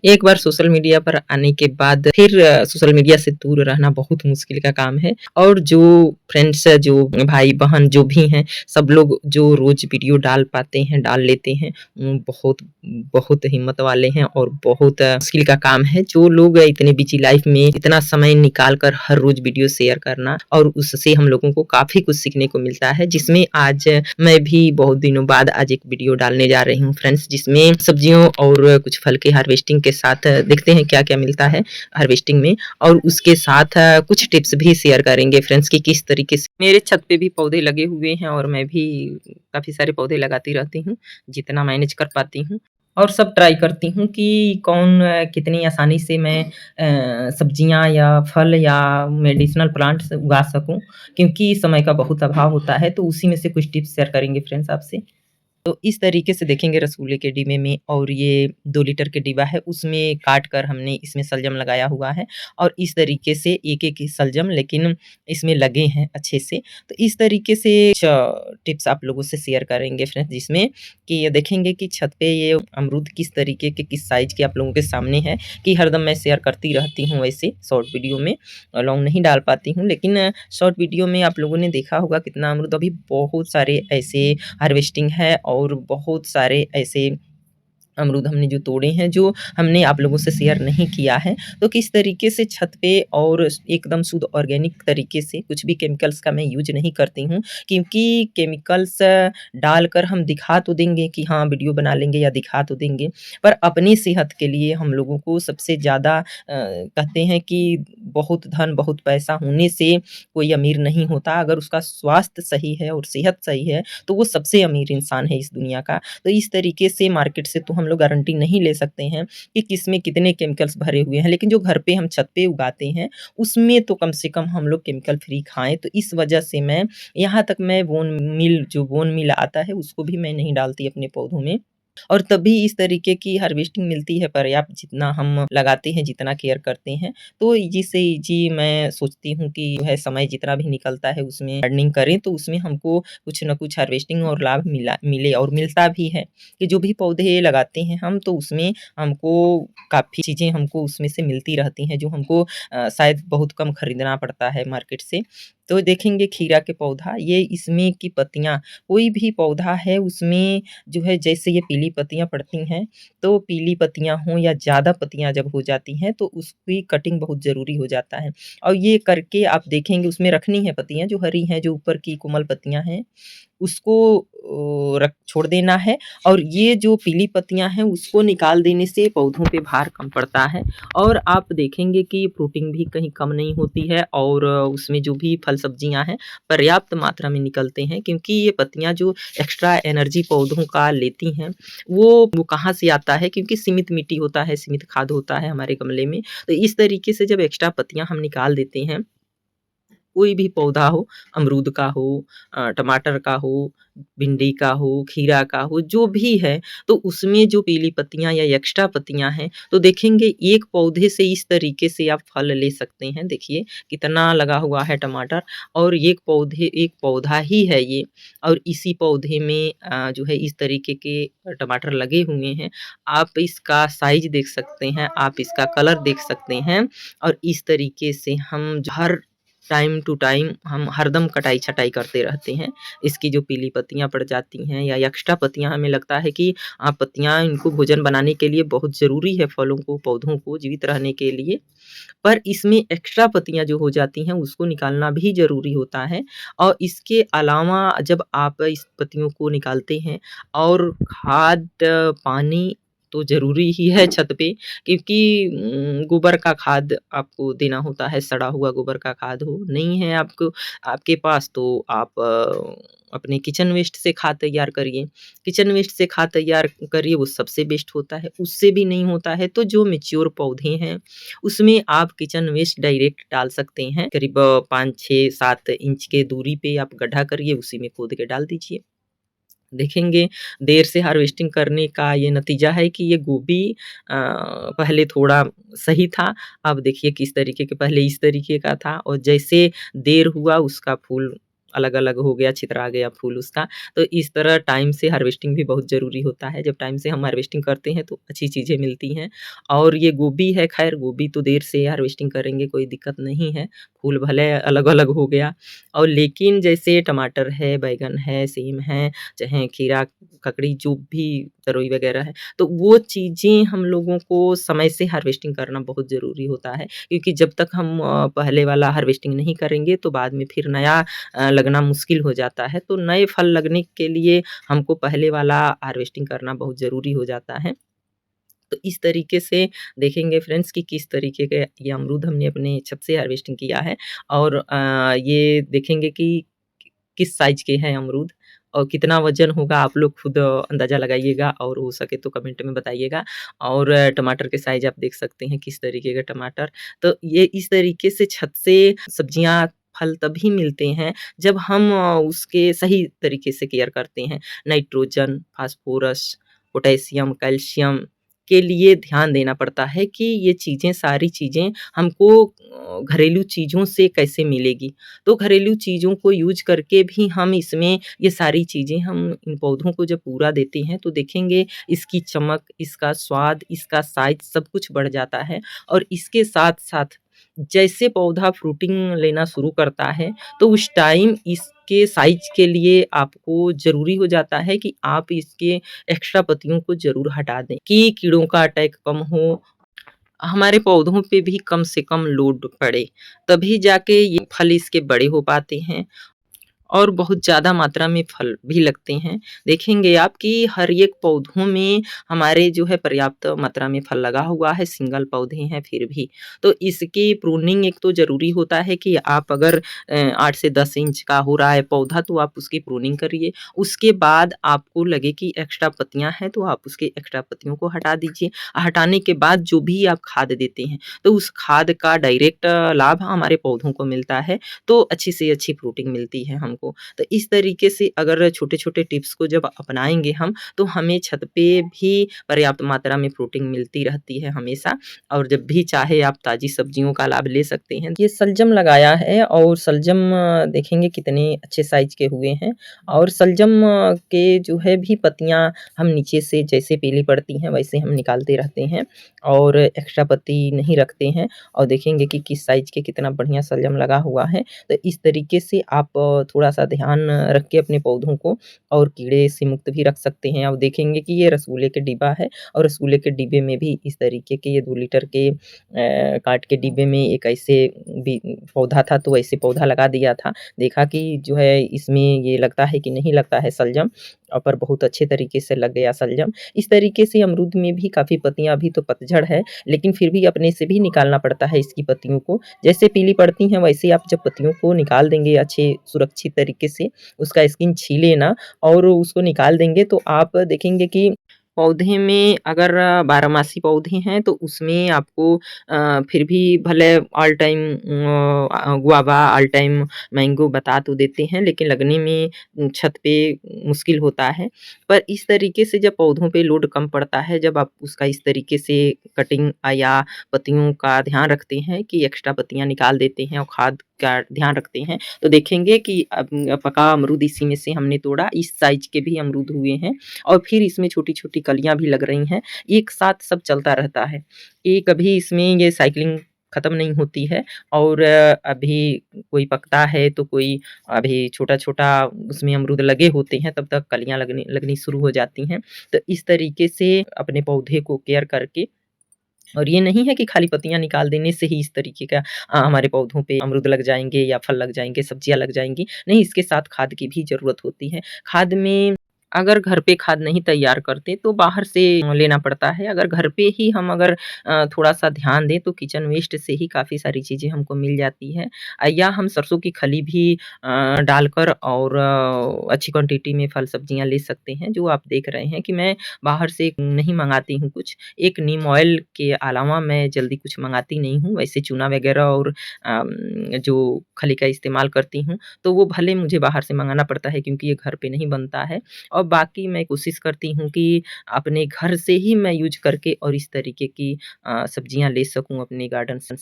एक बार social media पर आने के बाद फिर सोशल मीडिया से दूर रहना बहुत मुश्किल का काम है और जो फ्रेंड्स जो भाई-बहन जो भी हैं, सब लोग जो रोज़ वीडियो डाल पाते हैं, डाल लेते हैं, बहुत बहुत हिम्मत वाले हैं और बहुत मुश्किल का काम है। जो लोग इतने बिज़ी लाइफ़ में इतना समय निकाल कर हर रोज़ वीडियो शेयर करना और उससे हम लोगों को काफ़ी कुछ सीखने को मिलता है, जिसमें आज मैं भी बहुत दिनों बाद आज एक वीडियो डालने जा रही हूँ फ्रेंड्स, जिसमें सब्जियों और कुछ फल के हार्वेस्टिंग के साथ देखते हैं क्या-क्या मिलता है हार्वेस्टिंग में और उसके साथ कुछ टिप्स भी शेयर करेंगे फ्रेंड्स कि किस तरीके से मेरे छत पे भी पौधे लगे हुए हैं और मैं भी काफ़ी सारे पौधे लगाती रहती हूँ, जितना मैनेज कर पाती हूँ। और सब ट्राई करती हूँ कि कौन कितनी आसानी से मैं सब्जियाँ या फल या मेडिसिनल प्लांट्स उगा सकूँ, क्योंकि समय का बहुत अभाव होता है, तो उसी में से कुछ टिप्स शेयर करेंगे फ्रेंड्स आपसे। तो इस तरीके से देखेंगे रसगुल्ले के डिब्बे में और ये 2 लीटर के डिब्बा है उसमें काट कर हमने इसमें शलजम लगाया हुआ है और इस तरीके से एक-एक ही शलजम लेकिन इसमें लगे हैं अच्छे से। तो इस तरीके से टिप्स आप लोगों से शेयर करेंगे फ्रेंड्स, जिसमें कि ये देखेंगे कि छत पे ये अमरूद किस तरीके के किस साइज़ के आप लोगों के सामने है कि हरदम मैं शेयर करती रहती हूँ वैसे शॉर्ट वीडियो में, लॉन्ग नहीं डाल पाती हूँ। लेकिन शॉर्ट वीडियो में आप लोगों ने देखा होगा कितना अमरूद अभी बहुत सारे ऐसे हार्वेस्टिंग है और बहुत सारे ऐसे अमरूद हमने जो तोड़े हैं, जो हमने आप लोगों से शेयर नहीं किया है। तो किस तरीके से छत पे और एकदम शुद्ध ऑर्गेनिक तरीके से कुछ भी केमिकल्स का मैं यूज़ नहीं करती हूँ, क्योंकि केमिकल्स डालकर हम दिखा तो देंगे कि हाँ, वीडियो बना लेंगे या दिखा तो देंगे, पर अपनी सेहत के लिए हम लोगों को सबसे ज़्यादा कहते हैं कि बहुत धन, बहुत पैसा होने से कोई अमीर नहीं होता। अगर उसका स्वास्थ्य सही है और सेहत सही है, तो वो सबसे अमीर इंसान है इस दुनिया का। तो इस तरीके से मार्केट से तो हम लोग गारंटी नहीं ले सकते हैं कि किसमें कितने केमिकल्स भरे हुए हैं, लेकिन जो घर पे हम छत पे उगाते हैं, उसमें तो कम से कम हम लोग केमिकल फ्री खाएँ। तो इस वजह से मैं यहाँ तक मैं बोन मिल आता है, उसको भी मैं नहीं डालती अपने पौधों में। और तभी इस तरीके की हार्वेस्टिंग मिलती है पर्याप्त, जितना हम लगाते हैं, जितना केयर करते हैं। तो ईज़ी से ईज़ी मैं सोचती हूँ कि जो है समय जितना भी निकलता है उसमें अर्निंग करें, तो उसमें हमको कुछ न कुछ हार्वेस्टिंग और लाभ मिले और मिलता भी है कि जो भी पौधे लगाते हैं हम, तो उसमें हमको काफ़ी चीज़ें हमको उसमें से मिलती रहती हैं, जो हमको शायद बहुत कम खरीदना पड़ता है मार्केट से। तो देखेंगे खीरा के पौधा, ये इसमें की पत्तियाँ, कोई भी पौधा है उसमें जो है जैसे ये पीली पत्तियाँ पड़ती हैं, तो पीली पत्तियाँ हों या ज़्यादा पत्तियाँ जब हो जाती हैं, तो उसकी कटिंग बहुत ज़रूरी हो जाता है। और ये करके आप देखेंगे उसमें रखनी है पत्तियाँ जो हरी हैं, जो ऊपर की कोमल पत्तियाँ हैं, उसको रख छोड़ देना है और ये जो पीली पत्तियाँ हैं, उसको निकाल देने से पौधों पे भार कम पड़ता है और आप देखेंगे कि फ्रूटिंग भी कहीं कम नहीं होती है और उसमें जो भी फल सब्जियाँ हैं, पर्याप्त मात्रा में निकलते हैं, क्योंकि ये पत्तियाँ जो एक्स्ट्रा एनर्जी पौधों का लेती हैं, वो कहाँ से आता है, क्योंकि सीमित मिट्टी होता है, सीमित खाद होता है हमारे गमले में। तो इस तरीके से जब एक्स्ट्रा पत्तियाँ हम निकाल देते हैं, कोई भी पौधा हो, अमरूद का हो, टमाटर का हो, भिंडी का हो, खीरा का हो, जो भी है, तो उसमें जो पीली पत्तियाँ या एक्स्ट्रा पत्तियाँ हैं, तो देखेंगे एक पौधे से इस तरीके से आप फल ले सकते हैं। देखिए कितना लगा हुआ है टमाटर और एक पौधा ही है ये और इसी पौधे में जो है इस तरीके के टमाटर लगे हुए हैं। आप इसका साइज़ देख सकते हैं, आप इसका कलर देख सकते हैं और इस तरीके से हम हर टाइम टू टाइम हम हरदम कटाई-छटाई करते रहते हैं। इसकी जो पीली पत्तियाँ पड़ जाती हैं या एक्स्ट्रा पत्तियाँ, हमें लगता है कि पत्तियाँ इनको भोजन बनाने के लिए बहुत ज़रूरी है फलों को, पौधों को जीवित रहने के लिए। पर इसमें एक्स्ट्रा पत्तियाँ जो हो जाती हैं उसको निकालना भी ज़रूरी होता है और इसके अलावा जब आप इस पत्तियों को निकालते हैं और खाद, पानी तो ज़रूरी ही है छत पे, क्योंकि गोबर का खाद आपको देना होता है, सड़ा हुआ गोबर का खाद हो, नहीं है आपके पास तो आप अपने किचन वेस्ट से खाद तैयार करिए। किचन वेस्ट से खाद तैयार करिए, वो सबसे बेस्ट होता है। उससे भी नहीं होता है तो जो मैच्योर पौधे हैं, उसमें आप किचन वेस्ट डायरेक्ट डाल सकते हैं। करीब 5, 6, 7 इंच के दूरी पे आप गड्ढा करिए, उसी में खोद के डाल दीजिए। देखेंगे देर से हार्वेस्टिंग करने का ये नतीजा है कि ये गोभी पहले थोड़ा सही था, अब देखिए किस तरीके के, पहले इस तरीके का था और जैसे देर हुआ उसका फूल अलग-अलग हो गया, छितरा गया फूल उसका। तो इस तरह टाइम से हार्वेस्टिंग भी बहुत ज़रूरी होता है। जब टाइम से हम हार्वेस्टिंग करते हैं तो अच्छी चीज़ें मिलती हैं। और ये गोभी है, खैर गोभी तो देर से हार्वेस्टिंग करेंगे, कोई दिक्कत नहीं है। फूल भले अलग-अलग हो गया, और लेकिन जैसे टमाटर है, बैंगन है, सेम है, चाहे खीरा, ककड़ी, जो भी तरोई वगैरह है, तो वो चीज़ें हम लोगों को समय से हार्वेस्टिंग करना बहुत ज़रूरी होता है। क्योंकि जब तक हम पहले वाला हार्वेस्टिंग नहीं करेंगे तो बाद में फिर नया लगना मुश्किल हो जाता है। तो नए फल लगने के लिए हमको पहले वाला हार्वेस्टिंग करना बहुत ज़रूरी हो जाता है। तो इस तरीके से देखेंगे फ्रेंड्स कि किस तरीके के ये अमरूद हमने अपने छत से हार्वेस्टिंग किया है, और ये देखेंगे कि किस साइज़ के हैं अमरूद और कितना वज़न होगा, आप लोग खुद अंदाज़ा लगाइएगा, और हो सके तो कमेंट में बताइएगा। और टमाटर के साइज़ आप देख सकते हैं किस तरीके के टमाटर। तो ये इस तरीके से छत से सब्जियाँ, फल तभी मिलते हैं जब हम उसके सही तरीके से केयर करते हैं। नाइट्रोजन, फास्फोरस, पोटेशियम, कैल्शियम के लिए ध्यान देना पड़ता है कि ये चीज़ें, सारी चीज़ें हमको घरेलू चीज़ों से कैसे मिलेगी। तो घरेलू चीज़ों को यूज़ करके भी हम इसमें ये सारी चीज़ें हम इन पौधों को जब पूरा देते हैं तो देखेंगे इसकी चमक, इसका स्वाद, इसका साइज़ सब कुछ बढ़ जाता है। और इसके साथ-साथ जैसे पौधा फ्रूटिंग लेना शुरू करता है, तो उस टाइम इसके साइज़ के लिए आपको ज़रूरी हो जाता है कि आप इसके एक्स्ट्रा पत्तियों को ज़रूर हटा दें कि कीड़ों का अटैक कम हो, हमारे पौधों पे भी कम से कम लोड पड़े, तभी जाके ये फल इसके बड़े हो पाते हैं। और बहुत ज़्यादा मात्रा में फल भी लगते हैं। देखेंगे आप कि हर एक पौधों में हमारे जो है पर्याप्त मात्रा में फल लगा हुआ है, सिंगल पौधे हैं फिर भी। तो इसकी प्रूनिंग एक तो ज़रूरी होता है कि आप अगर 8 से 10 इंच का हो रहा है पौधा तो आप उसकी प्रूनिंग करिए। उसके बाद आपको लगे कि एक्स्ट्रा पत्तियाँ हैं तो आप उसके एक्स्ट्रा पत्तियों को हटा दीजिए। हटाने के बाद जो भी आप खाद देते हैं, तो उस खाद का डायरेक्ट लाभ हमारे पौधों को मिलता है। तो अच्छी से अच्छी फ्रूटिंग मिलती है हमको। तो इस तरीके से अगर छोटे-छोटे टिप्स को जब अपनाएँगे हम, तो हमें छत पे भी पर्याप्त मात्रा में फ्रूटिंग मिलती रहती है हमेशा, और जब भी चाहे आप ताज़ी सब्जियों का लाभ ले सकते हैं। ये शलजम लगाया है, और शलजम देखेंगे कितने अच्छे साइज़ के हुए हैं, और शलजम के जो है भी पत्तियाँ हम नीचे से जैसे पीली पड़ती हैं वैसे हम निकालते रहते हैं, और एक्स्ट्रा पत्ती नहीं रखते हैं। और देखेंगे कि किस साइज़ के कितना बढ़िया शलजम लगा हुआ है। तो इस तरीके से आप थोड़ा-सा ध्यान रख के अपने पौधों को और कीड़े से मुक्त भी रख सकते हैं। अब देखेंगे कि ये रसगुल्ले के डिब्बा है, और रसगुल्ले के डिब्बे में भी इस तरीके के ये 2 लीटर के काँच के डिब्बे में एक ऐसे बी पौधा था, तो ऐसे पौधा लगा दिया था। देखा कि जो है इसमें ये लगता है कि नहीं लगता है शलजम, पर बहुत अच्छे तरीके से लग गया शलजम। इस तरीके से अमरूद में भी काफ़ी पत्तियाँ, अभी तो पतझड़ है, लेकिन फिर भी अपने से भी निकालना पड़ता है इसकी पत्तियों को। जैसे पीली पड़ती हैं वैसे आप जब पत्तियों को निकाल देंगे अच्छे सुरक्षित तरीके से, उसका स्किन छीले ना और उसको निकाल देंगे, तो आप देखेंगे कि पौधे में अगर बारहमासी पौधे हैं तो उसमें आपको फिर भी भले all time guava, all time mango बता तो देते हैं, लेकिन लगने में छत पे मुश्किल होता है। पर इस तरीके से जब पौधों पे लोड कम पड़ता है, जब आप उसका इस तरीके से कटिंग या पत्तियों का ध्यान रखते हैं कि एक्स्ट्रा पत्तियाँ निकाल देते हैं और खाद का ध्यान रखते हैं, तो देखेंगे कि पका अमरूद इसी में से हमने तोड़ा, इस साइज़ के भी अमरूद हुए हैं, और फिर इसमें छोटी-छोटी कलियाँ भी लग रही हैं। एक साथ सब चलता रहता है, कि कभी इसमें ये साइक्लिंग खत्म नहीं होती है, और अभी कोई पकता है तो कोई अभी छोटा-छोटा उसमें अमरूद लगे होते हैं, तब तक कलियाँ लगनी लगनी शुरू हो जाती हैं। तो इस तरीके से अपने पौधे को केयर करके, और ये नहीं है कि खाली पत्तियाँ निकाल देने से ही इस तरीके का हमारे पौधों पे अमरूद लग जाएँगे या फल लग जाएँगे, सब्जियाँ लग जाएँगी। नहीं, इसके साथ खाद की भी ज़रूरत होती है। खाद में अगर घर पे खाद नहीं तैयार करते तो बाहर से लेना पड़ता है। अगर घर पे ही हम अगर थोड़ा-सा ध्यान दें तो किचन वेस्ट से ही काफ़ी सारी चीज़ें हमको मिल जाती हैं। या हम सरसों की खली भी डालकर और अच्छी क्वांटिटी में फल सब्जियाँ ले सकते हैं। जो आप देख रहे हैं कि मैं बाहर से नहीं मँगाती हूँ कुछ। एक नीम ऑयल के अलावा मैं जल्दी कुछ मँगाती नहीं हूँ। वैसे चूना वगैरह और जो खली का इस्तेमाल करती हूँ, तो वो भले मुझे बाहर से मँगाना पड़ता है क्योंकि ये घर पे नहीं बनता है। और बाकी मैं कोशिश करती हूँ कि अपने घर से ही मैं यूज़ करके और इस तरीके की सब्जियाँ ले सकूँ अपने गार्डन से।